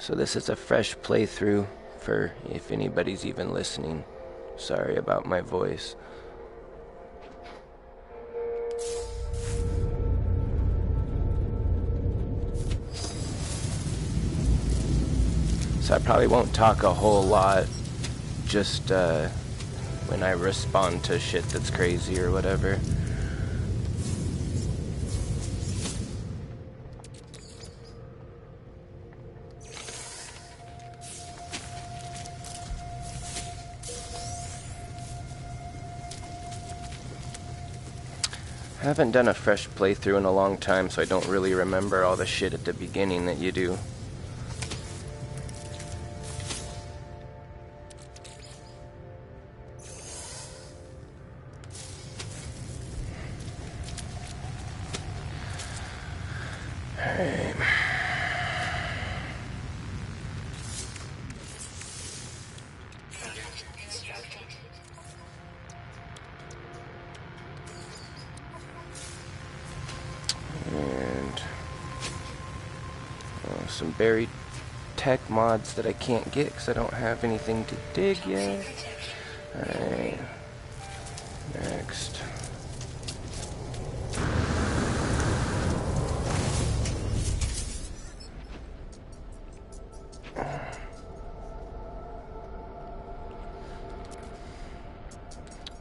So this is a fresh playthrough for if anybody's even listening. Sorry about my voice. So I probably won't talk a whole lot, just when I respond to shit that's crazy or whatever. I haven't done a fresh playthrough in a long time, so I don't really remember all the shit at the beginning that you do. Alright. And some buried tech mods that I can't get because I don't have anything to dig yet. Alright. Next.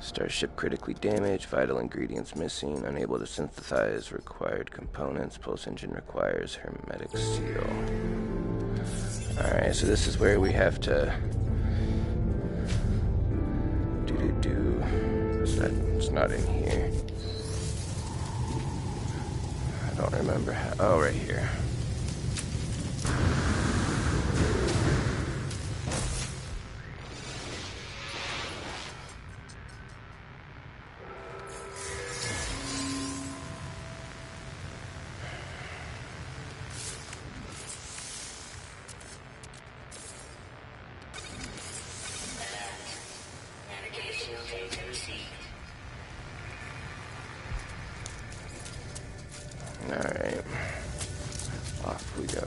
Starship critically damaged, vital ingredients missing, unable to synthesize required components, pulse engine requires hermetic seal. Alright, so this is where we have to it's not in here. I don't remember how. Oh, right here. Alright, off we go.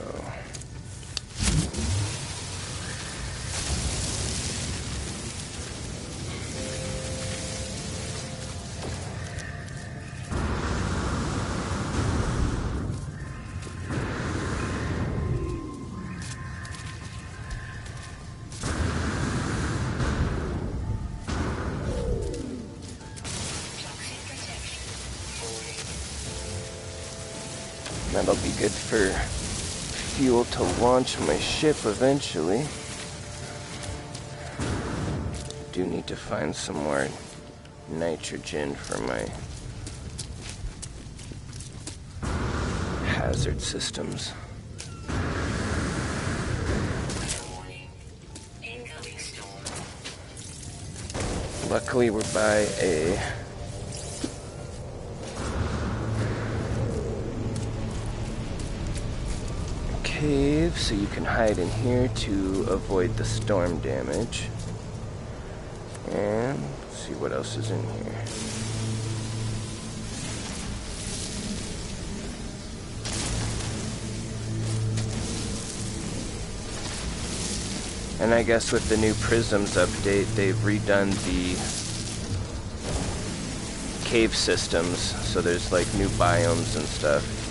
That'll be good for fuel to launch my ship eventually. Do need to find some more nitrogen for my hazard systems. Luckily we're by a cave, so you can hide in here to avoid the storm damage. And let's see what else is in here. And I guess with the new Prisms update, they've redone the cave systems, so there's like new biomes and stuff.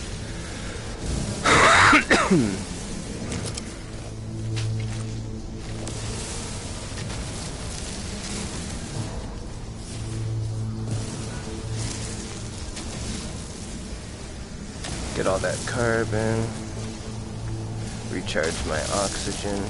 Get all that carbon, recharge my oxygen.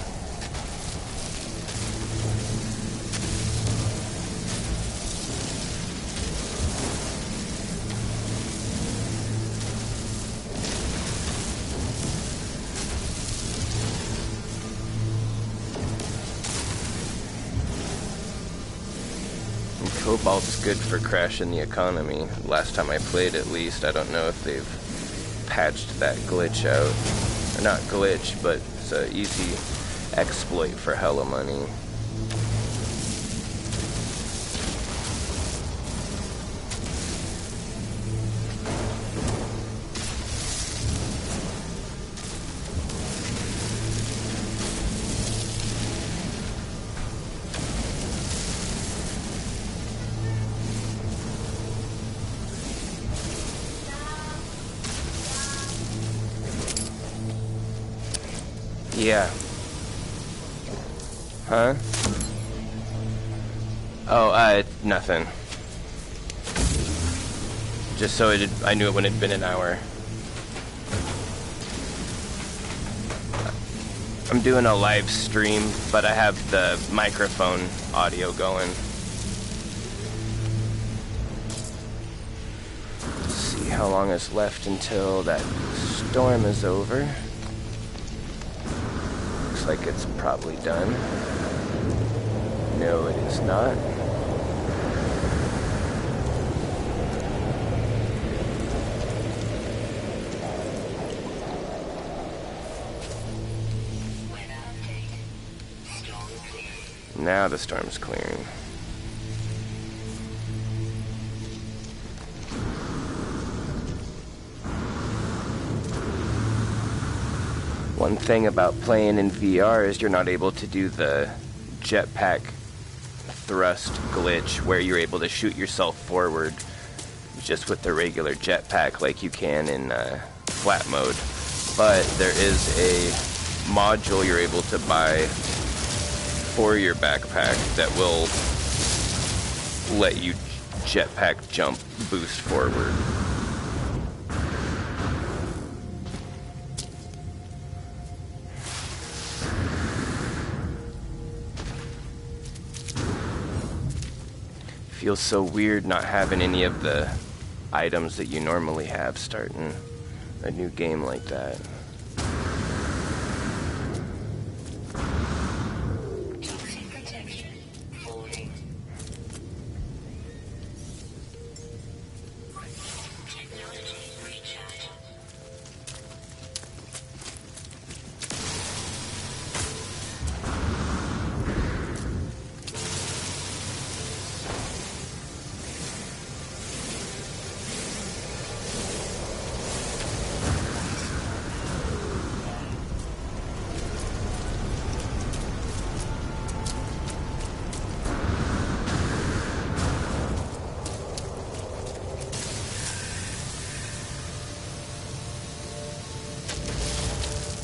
Cobalt's good for crashing the economy. Last time I played, at least. I don't know if they've patched that glitch out. Or not glitch, but it's an easy exploit for hella money. Yeah. Huh? Oh, nothing. Just so I knew it when it'd been an hour. I'm doing a live stream, but I have the microphone audio going. Let's see how long is left until that storm is over. Looks like it's probably done. No, it is not. Now the storm's clearing. One thing about playing in VR is you're not able to do the jetpack thrust glitch where you're able to shoot yourself forward just with the regular jetpack like you can in flat mode. But there is a module you're able to buy for your backpack that will let you jetpack jump boost forward. Feels so weird not having any of the items that you normally have starting a new game like that.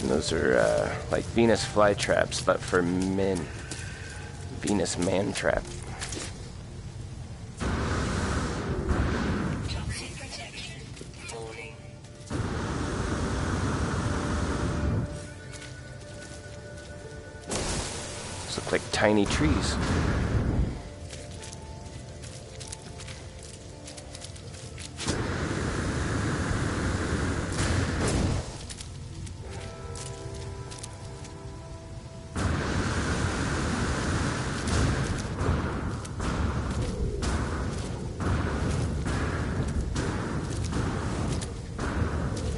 Those are like Venus flytraps, but for men. Venus man trap. Those look like tiny trees.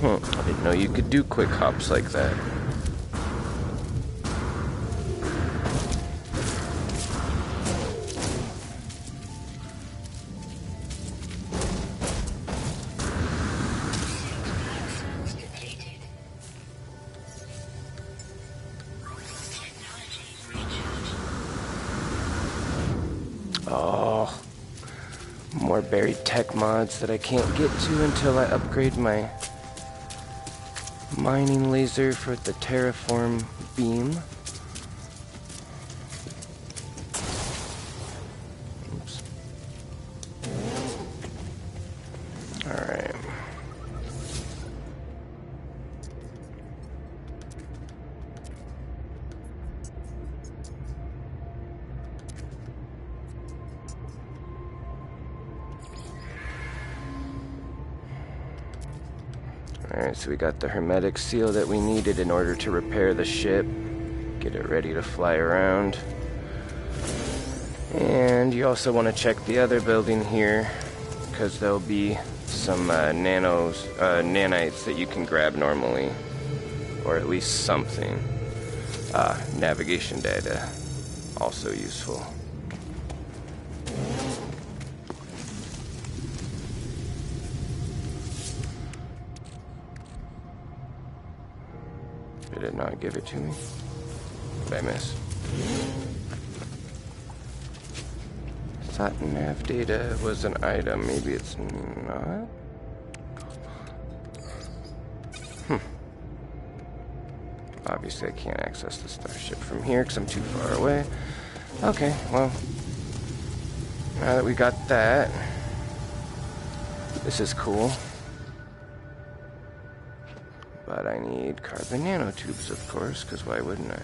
I didn't know you could do quick hops like that. Oh, more buried tech mods that I can't get to until I upgrade my mining laser for the terraform beam. Oops. Alright. Alright, so we got the hermetic seal that we needed in order to repair the ship, get it ready to fly around. And you also want to check the other building here, because there'll be some nanites that you can grab normally, or at least something. Navigation data, also useful. Did it not give it to me? Did I miss? Thought nav data was an item. Maybe it's not? Obviously I can't access the starship from here because I'm too far away. Okay, well, now that we got that, this is cool. But I need carbon nanotubes, of course, because why wouldn't I?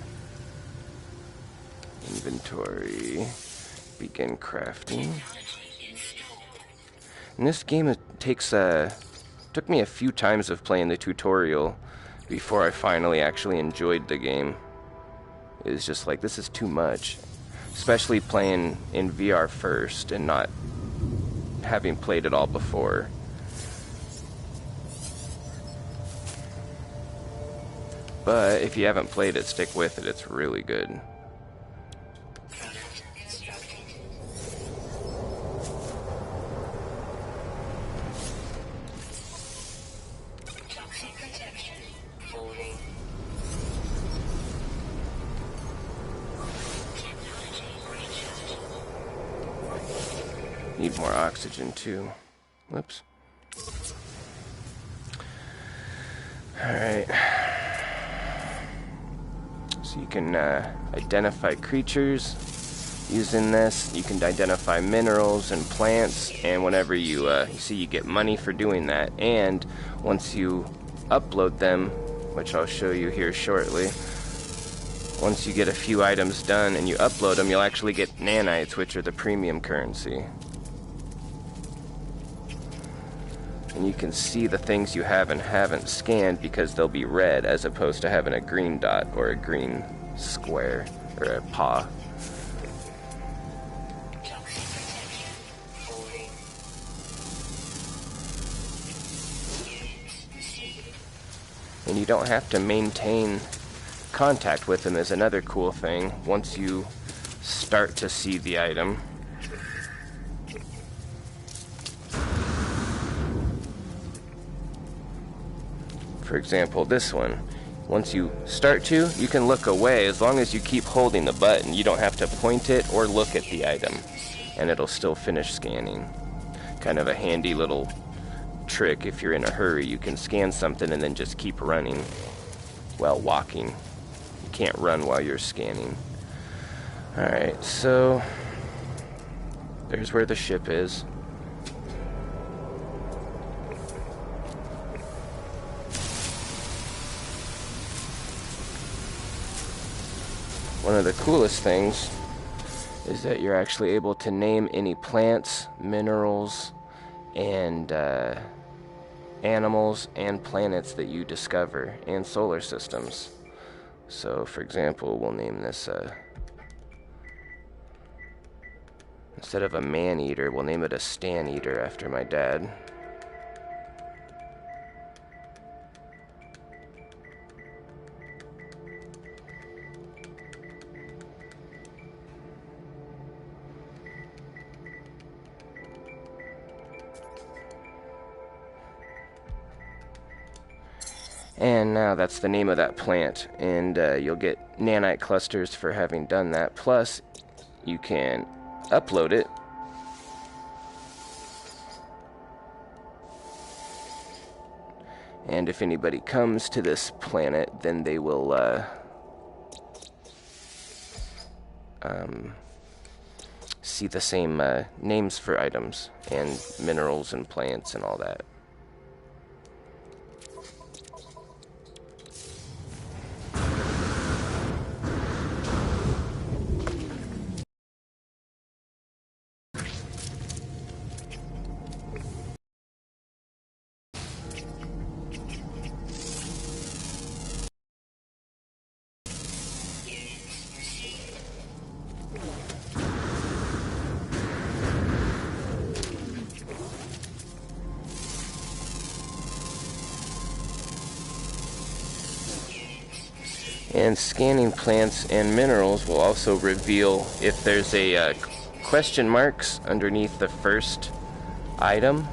Inventory. Begin crafting. In this game, it took me a few times of playing the tutorial before I finally actually enjoyed the game. It was just like, this is too much. Especially playing in VR first and not having played it all before. But if you haven't played it, stick with it. It's really good. Need more oxygen too. Whoops. Alright. So you can identify creatures using this. You can identify minerals and plants, and whenever you see, you get money for doing that. And once you upload them, which I'll show you here shortly, once you get a few items done and you upload them, you'll actually get nanites, which are the premium currency. And you can see the things you have and haven't scanned because they'll be red as opposed to having a green dot or a green square or a paw. And you don't have to maintain contact with them is another cool thing once you start to see the item. For example, this one. Once you start to, you can look away as long as you keep holding the button. You don't have to point it or look at the item, and it'll still finish scanning. Kind of a handy little trick if you're in a hurry. You can scan something and then just keep running while walking. You can't run while you're scanning. Alright, so there's where the ship is. One of the coolest things is that you're actually able to name any plants, minerals, and animals and planets that you discover, and solar systems. So, for example, we'll name this, instead of a man-eater, we'll name it a stan-eater after my dad. And now that's the name of that plant, and you'll get nanite clusters for having done that. Plus, you can upload it. And if anybody comes to this planet, then they will see the same names for items and minerals and plants and all that. And scanning plants and minerals will also reveal if there's a question marks underneath the first item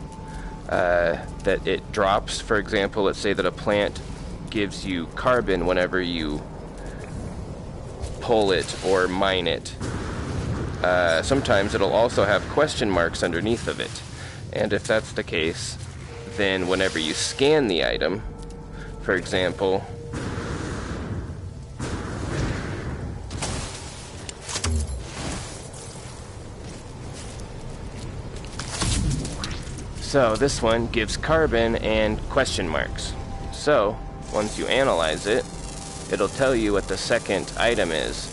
that it drops. For example, let's say that a plant gives you carbon whenever you pull it or mine it. Sometimes it'll also have question marks underneath of it. And if that's the case, then whenever you scan the item, for example, So this one gives carbon and question marks. So once you analyze it, it'll tell you what the second item is.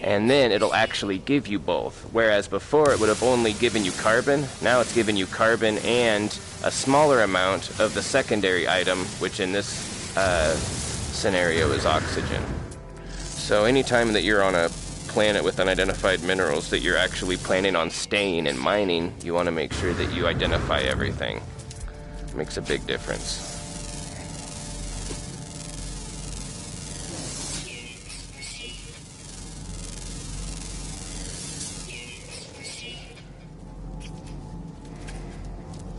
And then it'll actually give you both. Whereas before it would have only given you carbon, now it's giving you carbon and a smaller amount of the secondary item, which in this scenario is oxygen. So anytime that you're on a planet with unidentified minerals that you're actually planning on staying and mining, you want to make sure that you identify everything. It makes a big difference.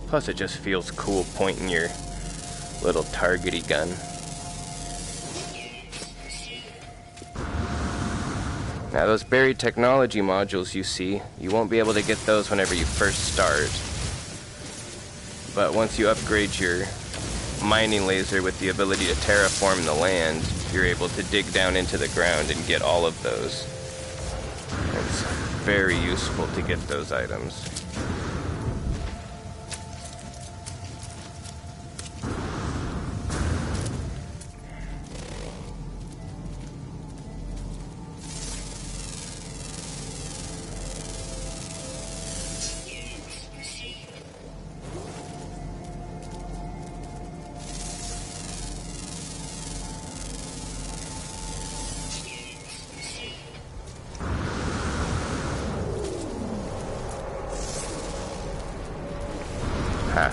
Plus, it just feels cool pointing your little targety gun. Now, those buried technology modules you see, you won't be able to get those whenever you first start. But once you upgrade your mining laser with the ability to terraform the land, you're able to dig down into the ground and get all of those. It's very useful to get those items.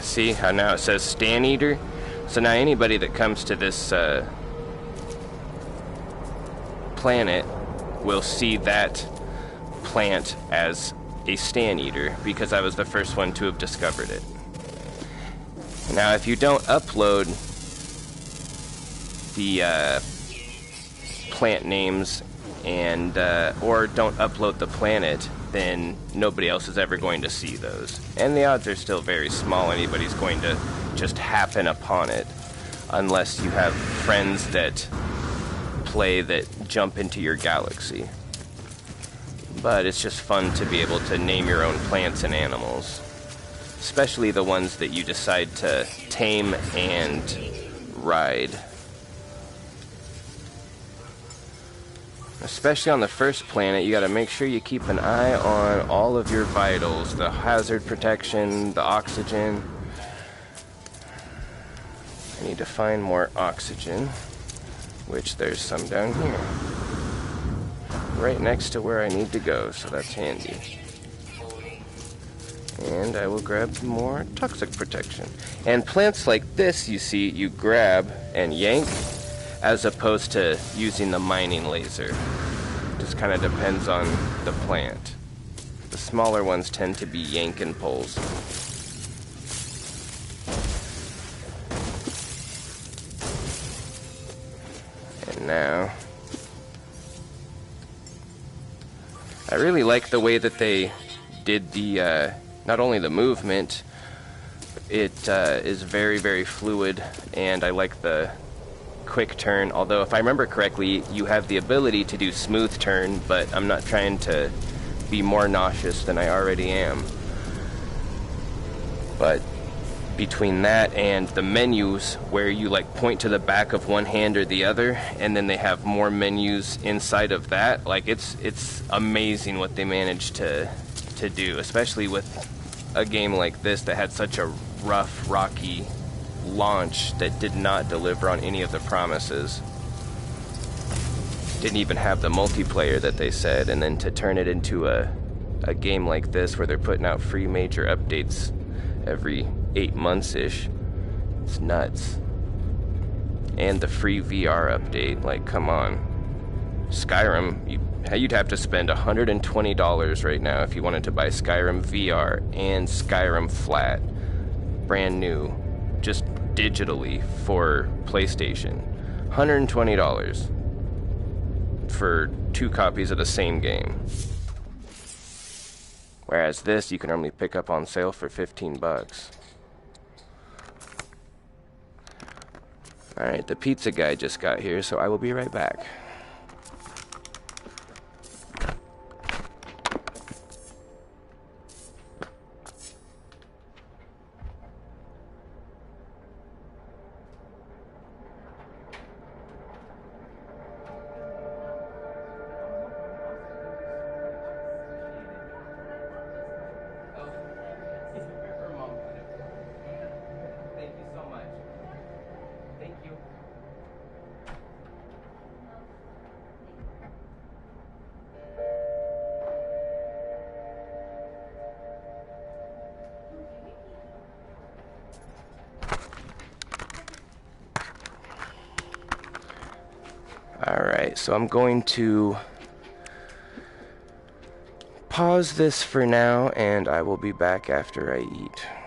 See how now it says Stand Eater? So now anybody that comes to this planet will see that plant as a Stand Eater because I was the first one to have discovered it. Now if you don't upload the plant names and or don't upload the planet, then nobody else is ever going to see those. And the odds are still very small anybody's going to just happen upon it, unless you have friends that play that jump into your galaxy. But it's just fun to be able to name your own plants and animals, especially the ones that you decide to tame and ride. Especially on the first planet, you gotta make sure you keep an eye on all of your vitals, the hazard protection, the oxygen. I need to find more oxygen, which there's some down here. Right next to where I need to go, so that's handy. And I will grab more toxic protection. And plants like this, you see, you grab and yank, as opposed to using the mining laser. Just kind of depends on the plant. The smaller ones tend to be yank and pulls. And now, I really like the way that they did the, not only the movement, it is very, very fluid, and I like the quick turn, although if I remember correctly, you have the ability to do smooth turn, but I'm not trying to be more nauseous than I already am. But between that and the menus where you like point to the back of one hand or the other, and then they have more menus inside of that, like it's amazing what they managed to do, especially with a game like this that had such a rough, rocky launch that did not deliver on any of the promises. Didn't even have the multiplayer that they said, and then to turn it into a game like this where they're putting out free major updates every 8 months-ish, it's nuts. And the free VR update, like, come on. Skyrim, you'd have to spend $120 right now if you wanted to buy Skyrim VR and Skyrim Flat, brand new, just digitally for PlayStation. $120 for 2 copies of the same game. Whereas this you can only pick up on sale for $15. Alright, the pizza guy just got here, so I will be right back. So I'm going to pause this for now, and I will be back after I eat.